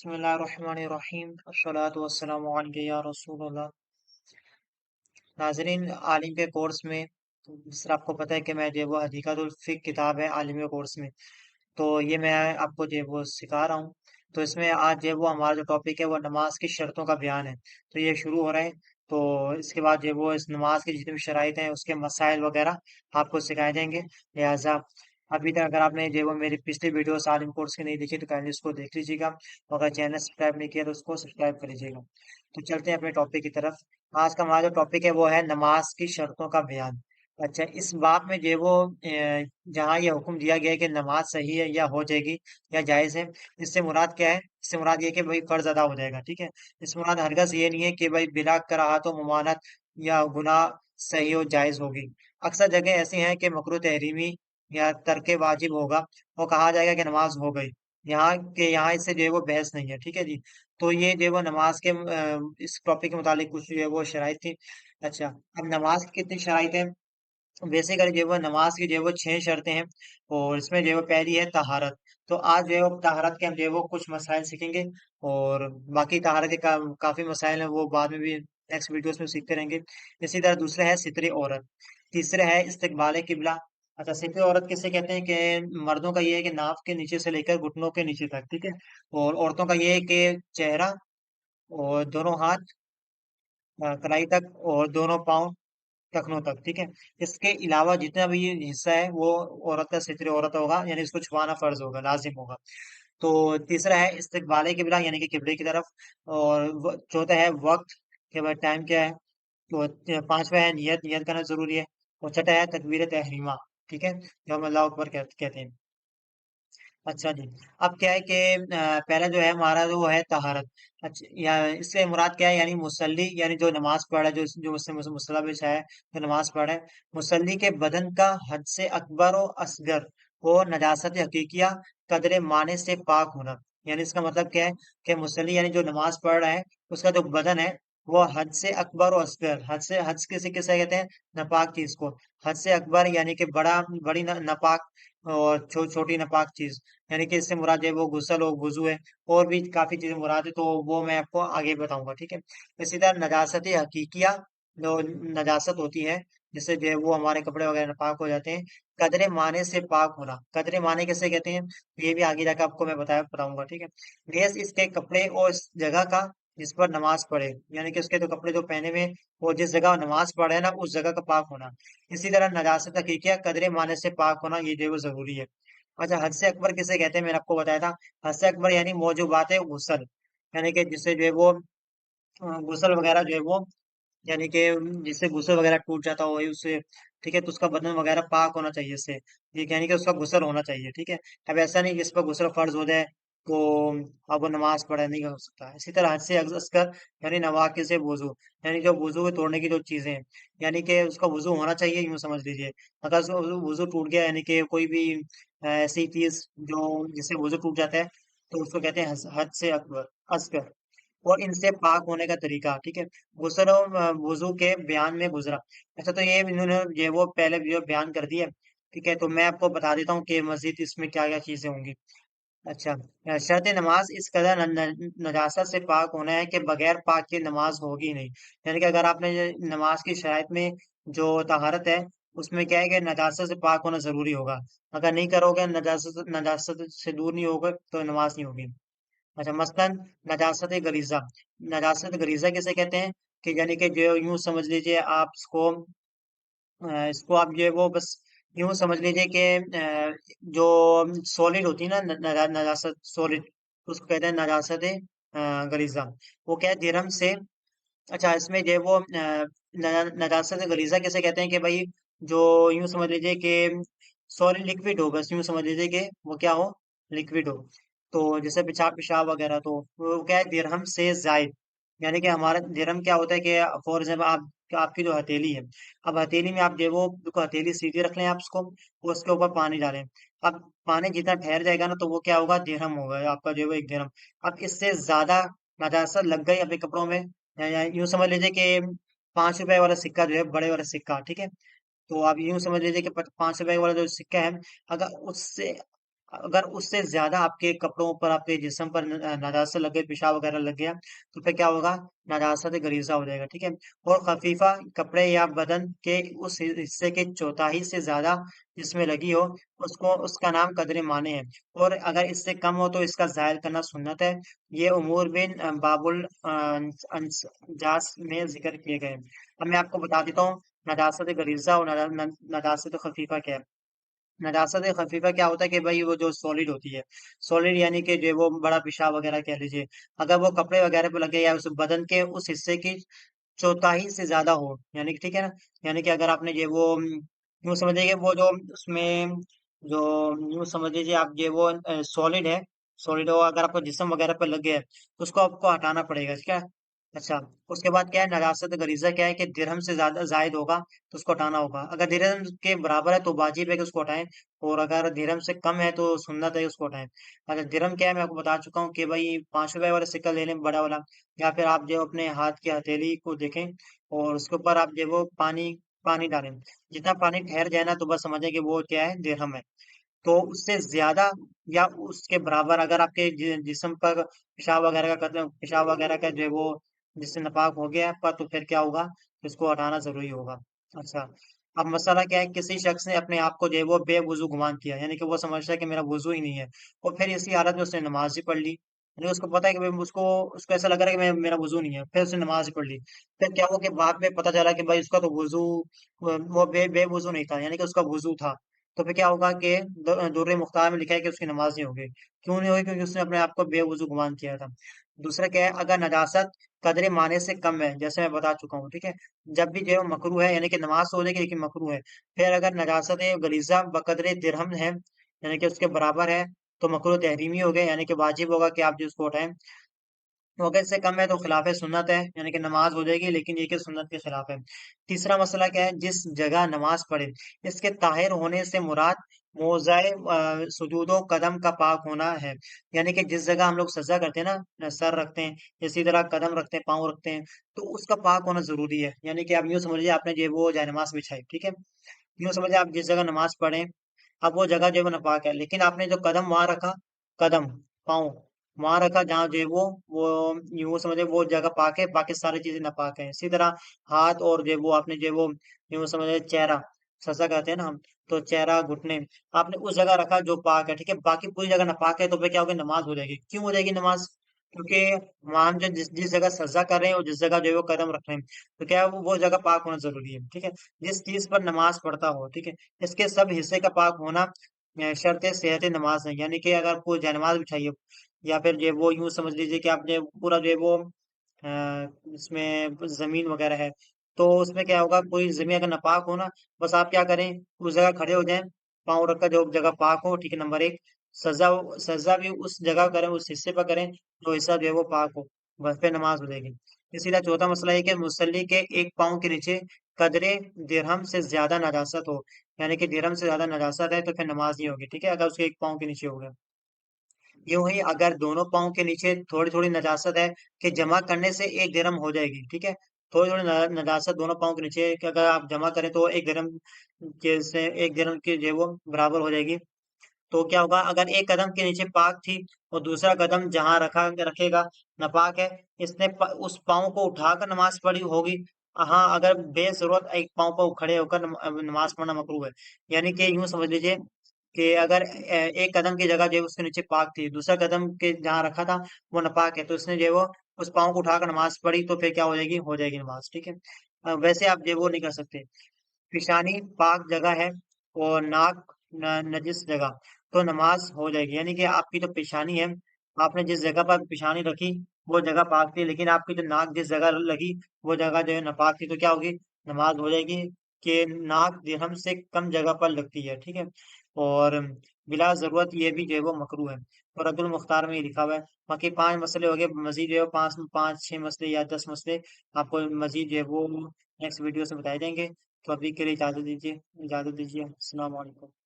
بسم اللہ الرحمن الرحیم الصلاۃ والسلام علیک یا رسول اللہ۔ ناظرین، عالم کے کورس میں جس طرح آپ کو پتہ ہے کہ میں جو ہے وہ حدیقۃ الفقہ کتاب ہے عالم کے کورس میں، تو یہ میں آپ کو جو ہے وہ سکھا رہا ہوں۔ تو اس میں آج جو ہے وہ ہمارا جو ٹاپک ہے وہ نماز کی شرطوں کا بیان ہے۔ تو یہ شروع ہو رہا ہے، تو اس کے بعد جو ہے وہ اس نماز کی جتنی بھی شرائط ہیں اس کے مسائل وغیرہ آپ کو سکھائے جائیں گے۔ لہٰذا ابھی تک اگر آپ نے جو ہے وہ میری پچھلی ویڈیوز عالم کورس کی نہیں دیکھی تو کائنڈلی اس کو دیکھ لیجیے گا، اور اگر چینل سبسکرائب نہیں کیا تو اس کو سبسکرائب کر لیجیے گا۔ تو چلتے ہیں اپنے ٹاپک کی طرف۔ آج کا ہمارا جو ٹاپک ہے وہ ہے نماز کی شرطوں کا بیان۔ اچھا، اس باب میں جو ہے وہ جہاں یہ حکم دیا گیا ہے کہ نماز صحیح ہے یا ہو جائے گی یا جائز ہے، اس سے مراد کیا ہے؟ اس سے مراد یہ ہے کہ بھائی فرض ادا ہو جائے گا، ٹھیک ہے۔ اس مراد ہرگز یہ نہیں ہے کہ بھائی بلا کراہت و ممانعت یا گناہ صحیح و جائز ہوگی۔ اکثر جگہ ایسی ہیں کہ مکروہ تحریمی یا ترک واجب ہوگا اور کہا جائے گا کہ نماز ہو گئی، یہاں اس سے جو ہے وہ بحث نہیں ہے، ٹھیک ہے جی۔ تو یہ جو ہے وہ نماز کے اس ٹاپک کے متعلق کچھ جو ہے وہ شرائط تھی۔ اچھا، اب نماز کی کتنی شرائط ہیں؟ بیسیکلی جو ہے وہ نماز کی جو ہے وہ 6 شرطیں ہیں، اور اس میں جو ہے وہ پہلی ہے طہارت۔ تو آج جو ہے وہ طہارت کے ہم جو ہے وہ کچھ مسائل سیکھیں گے، اور باقی طہارت کے کافی مسائل ہیں وہ بعد میں بھی نیکسٹ ویڈیوز میں سیکھتے رہیں گے۔ اسی طرح دوسرا ہے ستر عورت، تیسرا ہے استقبال قبلہ۔ اچھا، ستر عورت کسے کہتے ہیں؟ کہ مردوں کا یہ ہے کہ ناف کے نیچے سے لے کر گھٹنوں کے نیچے تک، ٹھیک ہے، اور عورتوں کا یہ ہے کہ چہرہ اور دونوں ہاتھ کلائی تک، اور دونوں پاؤں ٹخنوں تک، ٹھیک ہے۔ اس کے علاوہ جتنا بھی یہ حصہ ہے وہ عورت کا ستر عورت ہوگا، یعنی اس کو چھپانا فرض ہوگا، لازم ہوگا۔ تو تیسرا ہے استقبال قبلہ، یعنی کہ قبلے کی طرف، اور چوتھا ہے وقت کہ بھائی ٹائم کیا ہے، تو پانچواں ہے نیت کرنا ضروری ہے، اور چھٹا ہے تکبیر تحریمہ، ٹھیک ہے، جو ہم اللہ اکبر کہتے ہیں۔ اچھا جی، اب کیا ہے کہ پہلا جو ہے ہمارا وہ ہے طہارت۔ اچھا، یا اس سے مراد کیا ہے؟ یعنی مصلی، یعنی جو نماز پڑھ رہا ہے، جو اس سے مصلی بچھا ہے، جو نماز پڑھ رہا ہے، مصلی کے بدن کا حد سے اکبر و اصغر اور نجاست حقیقیہ قدر مانے سے پاک ہونا۔ یعنی اس کا مطلب کیا ہے کہ مصلی یعنی جو نماز پڑھ رہا ہے اس کا جو بدن ہے وہ حد سے اکبر و اصغر، حد کسے کسے کہتے ہیں؟ ناپاک چیز کو۔ حد سے اکبر یعنی کہ بڑی ناپاک، اور چھوٹی ناپاک چیز، یعنی کہ اس سے مراد ہے وہ غسل اور وضو ہے، اور بھی کافی چیزیں مراد ہے، تو وہ میں آپ کو آگے بتاؤں گا، ٹھیک ہے۔ اسی طرح نجاست حقیقیہ، جو نجاست ہوتی ہے جس سے جو ہے وہ ہمارے کپڑے وغیرہ ناپاک ہو جاتے ہیں، قدرے معنی سے پاک ہونا۔ قدرے معنی کیسے کہتے ہیں؟ یہ بھی آگے جا کے آپ کو میں بتاؤں گا، ٹھیک ہے۔ نیز اس کے کپڑے اور اس جگہ کا جس پر نماز پڑھے، یعنی کہ اس کے جو کپڑے جو پہنے ہوئے وہ جس جگہ نماز پڑھے نا اس جگہ کا پاک ہونا۔ اسی طرح نجاست حقیقیہ قدرے معنی سے پاک ہونا، یہ جو ہے وہ ضروری ہے۔ اچھا، حد سے اکبر کسے کہتے ہیں؟ میں نے آپ کو بتایا تھا، حد سے اکبر یعنی موجوبات غسل، یعنی کہ جس سے جو ہے وہ غسل وغیرہ جو ہے وہ، یعنی کہ جس سے غسل وغیرہ ٹوٹ جاتا ہو اس سے، ٹھیک ہے، تو اس کا بدن وغیرہ پاک ہونا چاہیے اس سے، یہ یعنی کہ اس کا غسل ہونا چاہیے، ٹھیک ہے۔ اب ایسا نہیں کہ اس پر غسل فرض ہو جائے تو اب وہ نماز پڑھا نہیں ہو سکتا۔ اسی طرح حد سے اصغر یعنی نواقص سے وضو، یعنی جو وضو کے توڑنے کی جو چیزیں ہیں، یعنی کہ اس کا وضو ہونا چاہیے، یوں سمجھ لیجیے۔ اگر اس کا وضو ٹوٹ گیا، یعنی کہ کوئی بھی ایسی چیز جو جس سے وضو ٹوٹ جاتا ہے، تو اس کو کہتے ہیں حد سے اکبر اصغر۔ اور ان سے پاک ہونے کا طریقہ، ٹھیک ہے، غسل و وضو کے بیان میں گزرا۔ اچھا، تو یہ انہوں نے یہ وہ پہلے جو بیان کر دیا، ٹھیک ہے، تو میں آپ کو بتا دیتا ہوں کہ مزید اس میں کیا کیا چیزیں ہوں گی۔ اچھا، شرط نماز اس قدر نجاست سے پاک ہونا ہے کہ بغیر پاک کے نماز ہوگی نہیں۔ یعنی کہ اگر آپ نے یہ نماز کی شرائط میں جو طہارت ہے اس میں کیا ہے کہ نجاست سے پاک ہونا ضروری ہوگا، اگر نہیں کرو گے، نجاست سے دور نہیں ہوگا تو نماز نہیں ہوگی۔ اچھا، مثلاً نجاست غریزہ، نجاست غریزہ کیسے کہتے ہیں؟ کہ یعنی کہ جو یوں سمجھ لیجئے آپ اس کو آپ جو ہے وہ بس یوں سمجھ لیجئے کہ جو سولڈ ہوتی ہے نا، نجاست سولڈ، اس کو کہتے ہیں نجاست غریزہ، وہ کیا ہے؟ درہم سے۔ اچھا، اس میں جو ہے وہ نجاست غریزہ کیسے کہتے ہیں؟ کہ بھائی جو یوں سمجھ لیجئے کہ سولid لکوڈ ہو، بس یوں سمجھ لیجئے کہ وہ کیا ہو؟ لکوڈ ہو، تو جیسے پیشاب وغیرہ، تو وہ کیا ہے؟ درہم سے زائد، یعنی کہ ہمارا درہم کیا ہوتا ہے کہ فور ایگزامپل آپ کی جو ہتھیلی ہے، اب ہتھیلی میں آپ جو ہے وہ بالکل ہتھیلی سیدھی رکھ لیں آپ اس کو، اور اس کے اوپر پانی ڈالیں، اب پانی جتنا ٹھہر جائے گا نا تو وہ کیا ہوگا؟ درہم ہوگا آپ کا جو ہے وہ ایک درہم۔ اب اس سے زیادہ نجاست لگ گئی اپنے کپڑوں میں، یا یوں سمجھ لیجیے کہ 5 روپے والا سکہ جو ہے، بڑے والا سکہ، ٹھیک ہے، تو آپ یوں سمجھ لیجیے کہ 5 روپے والا جو سکہ ہے، اگر اس سے اگر اس سے زیادہ آپ کے کپڑوں پر، آپ کے جسم پر نجاست لگ گئی، پیشاب وغیرہ لگ گیا، تو پھر کیا ہوگا؟ نجاست غریزہ ہو جائے گا، ٹھیک ہے؟ اور خفیفہ کپڑے یا بدن کے اس حصے کے چوتھائی سے زیادہ جس میں لگی ہو، اس کا نام قدر مانے ہے، اور اگر اس سے کم ہو تو اس کا زائل کرنا سنت ہے۔ یہ امور بن باب الانجاس میں ذکر کیے گئے ہیں۔ اب میں آپ کو بتا دیتا ہوں نجاست غریزہ اور نجاست خفیفہ کیا ہے۔ نجاست خفیفہ کیا ہوتا ہے کہ بھائی وہ جو سالڈ ہوتی ہے، سالڈ یعنی کہ جو وہ بڑا پیشاب وغیرہ کہہ لیجیے، اگر وہ کپڑے وغیرہ پہ لگے یا اس بدن کے اس حصے کی چوتھائی سے زیادہ ہو، یعنی کہ ٹھیک ہے نا، یعنی کہ اگر آپ نے یہ وہ یوں سمجھے کہ وہ جو اس میں جو یوں سمجھ لیجیے آپ یہ وہ سالڈ ہے، سالڈ ہو، اگر آپ کو جسم وغیرہ پہ لگ گیا ہے تو اس کو آپ کو ہٹانا پڑے گا، ٹھیک ہے؟ اچھا، اس کے بعد کیا ہے نجاست غریزہ کیا ہے کہ درہم سے زیادہ زائد ہوگا تو اس کو ہٹانا ہوگا، اگر درہم کے برابر ہے تو واجب ہے کہ اس کو ہٹائیں، اور اگر درہم سے کم ہے تو سنت ہے اس کو ہٹائیں۔ اگر درہم کیا ہے میں آپ کو بتا چکا ہوں کہ بھائی 5 روپے والا سکہ لے لیں بڑا والا، یا پھر آپ جو اپنے ہاتھ کی ہتھیلی کو دیکھیں اور اس کے اوپر آپ جو وہ پانی ڈالیں، جتنا پانی ٹھہر جائے نا تو بس سمجھیں کہ وہ کیا ہے؟ درہم ہے۔ تو اس سے زیادہ یا اس کے برابر اگر آپ کے جسم پر پیشاب وغیرہ کا جو ہے وہ جس سے نپاک ہو گیا آپ کا، تو پھر کیا ہوگا؟ اس کو ہٹانا ضروری ہوگا۔ اچھا، اب مسئلہ کیا ہے؟ کسی شخص نے اپنے آپ کو جو ہے وہ بے وضو گمان کیا، یعنی کہ وہ سمجھتا ہے کہ میرا وضو ہی نہیں ہے، اور پھر اسی حالت میں اس نے نماز ہی پڑھ لی، یعنی اس کو پتا ہے کہ اس کو ایسا لگ رہا ہے کہ میرا وضو نہیں ہے، پھر اس نے نماز ہی پڑھ لی، پھر کیا ہوا کہ بعد میں پتا چلا کہ بھائی اس کا تو وضو وہ بے وضو نہیں تھا، یعنی کہ اس کا وضو تھا، تو پھر کیا ہوگا کہ در مختار میں لکھا ہے کہ اس کی نماز نہیں ہوگی۔ کیوں نہیں ہوگی؟ کیونکہ اس نے اپنے آپ کو بے وضو گمان کیا تھا۔ دوسرا کیا ہے؟ اگر نجاست قدر مانے سے کم ہے، جیسے میں بتا چکا ہوں، ٹھیک ہے، جب بھی جو ہے مکرو ہے، یعنی کہ نماز تو ہو جائے گی لیکن مکرو ہے، پھر اگر نجاست غلیظہ بقدر درہم ہے، یعنی کہ اس کے برابر ہے، تو مکرو تحریمی ہو گئے، یعنی کہ واجب ہوگا کہ آپ جو اس کو اٹھائیں، تو اگر اس سے کم ہے تو خلاف سنت ہے، یعنی کہ نماز ہو جائے گی لیکن یہ کہ سنت کے خلاف ہے۔ تیسرا مسئلہ کیا ہے؟ جس جگہ نماز پڑھے اس کے طاہر ہونے سے مراد موضع سجود و قدم کا پاک ہونا ہے، یعنی کہ جس جگہ ہم لوگ سجدہ کرتے ہیں نا، سر رکھتے ہیں، اسی طرح قدم رکھتے ہیں، پاؤں رکھتے ہیں، تو اس کا پاک ہونا ضروری ہے، یعنی کہ آپ یوں سمجھیے آپ نے جو وہ جائے نماز بچھائی، ٹھیک ہے، یوں سمجھے آپ جس جگہ نماز پڑھیں، اب وہ جگہ جو ہے وہ ناپاک ہے، لیکن آپ نے جو قدم وہاں رکھا، قدم پاؤں وہاں رکھا جہاں جو ہے وہ یوں سمجھے وہ جگہ پاک ہے، باقی ساری چیزیں ناپاک ہیں۔ اسی طرح ہاتھ اور جو ہے وہ آپ نے جو ہے وہ یوں سمجھے چہرہ سجدہ کرتے ہیں نا ہم، تو چہرہ گھٹنے آپ نے اس جگہ رکھا جو پاک ہے، ٹھیک ہے، باقی پوری جگہ ناپاک ہے، تو پھر کیا ہوگی؟ نماز ہو جائے گی۔ کیوں ہو جائے گی نماز؟ کیونکہ وہاں ہم جو جس جگہ سجدہ کر رہے ہیں اور جس جگہ جو ہے وہ قدم رکھ رہے ہیں، تو کیا ہے وہ جگہ پاک ہونا ضروری ہے، ٹھیک ہے، جس چیز پر نماز پڑھتا ہو، ٹھیک ہے، اس کے سب حصے کا پاک ہونا شرط صحت نماز ہے، یعنی کہ اگر کوئی جائے بچھائیے یا پھر جو ہے وہ یوں سمجھ لیجیے کہ آپ نے پورا جو ہے وہ اس میں زمین وغیرہ ہے، تو اس میں کیا ہوگا؟ کوئی زمین اگر ناپاک ہو نا، بس آپ کیا کریں؟ اس جگہ کھڑے ہو جائیں، پاؤں رکھ کر جو جگہ پاک ہو، ٹھیک ہے، نمبر ایک، سجا سجا بھی اس جگہ کریں، اس حصے پر کریں جو حصہ جو ہے وہ پاک ہو، بس پہ نماز ہو جائے گی۔ اسی طرح چوتھا مسئلہ یہ کہ مصلی کے ایک پاؤں کے نیچے قدرے درہم سے زیادہ نجاست ہو، یعنی کہ درہم سے زیادہ نجاست ہے تو پھر نماز نہیں ہوگی، ٹھیک ہے، اگر اس کے ایک پاؤں کے نیچے ہوگا۔ یوں ہی اگر دونوں پاؤں کے نیچے تھوڑی تھوڑی نجاست ہے کہ جمع کرنے سے ایک درہم ہو جائے گی، ٹھیک ہے، تھوڑی تھوڑی نجاست دونوں پاؤں کے نیچے کہ اگر آپ جمع کریں تو ایک درہم کے جو ہے وہ برابر ہو جائے گی، تو کیا ہوگا؟ اگر ایک قدم کے نیچے پاک تھی اور دوسرا قدم جہاں رکھے گا ناپاک ہے، اس نے اس پاؤں کو اٹھا کر نماز پڑھی ہوگی، ہاں اگر بے ضرورت ایک پاؤں کو کھڑے ہو کر نماز پڑھنا مکروہ ہے، یعنی کہ یوں سمجھ لیجیے کہ اگر ایک قدم کی جگہ جو ہے اس کے نیچے پاک تھی، دوسرا قدم کے جہاں رکھا تھا وہ ناپاک ہے، تو اس نے جو ہے وہ اس پاؤں کو اٹھا کر نماز پڑھی تو پھر کیا ہو جائے گی؟ ہو جائے گی نماز، ٹھیک ہے، ویسے آپ جو ہے وہ نہیں کر سکتے۔ پیشانی پاک جگہ ہے اور ناک نجس جگہ، تو نماز ہو جائے گی، یعنی کہ آپ کی جو پیشانی ہے، آپ نے جس جگہ پر پیشانی رکھی وہ جگہ پاک تھی، لیکن آپ کی جو ناک جس جگہ لگی وہ جگہ جو ہے ناپاک تھی، تو کیا ہوگی؟ نماز ہو جائے گی، کہ ناک درہم سے کم جگہ پر لگتی ہے، ٹھیک ہے، اور بلا ضرورت یہ بھی جو ہے وہ مکروہ ہے، اور عبد المختار میں یہ لکھا ہوا ہے۔ باقی 5 مسئلے ہو گئے، مزید جو ہے پانچ چھ مسئلے یا 10 مسئلے آپ کو مزید جو ہے وہ نیکسٹ ویڈیو سے بتائے جائیں گے، تو ابھی کے لیے اجازت دیجیے، السلام علیکم۔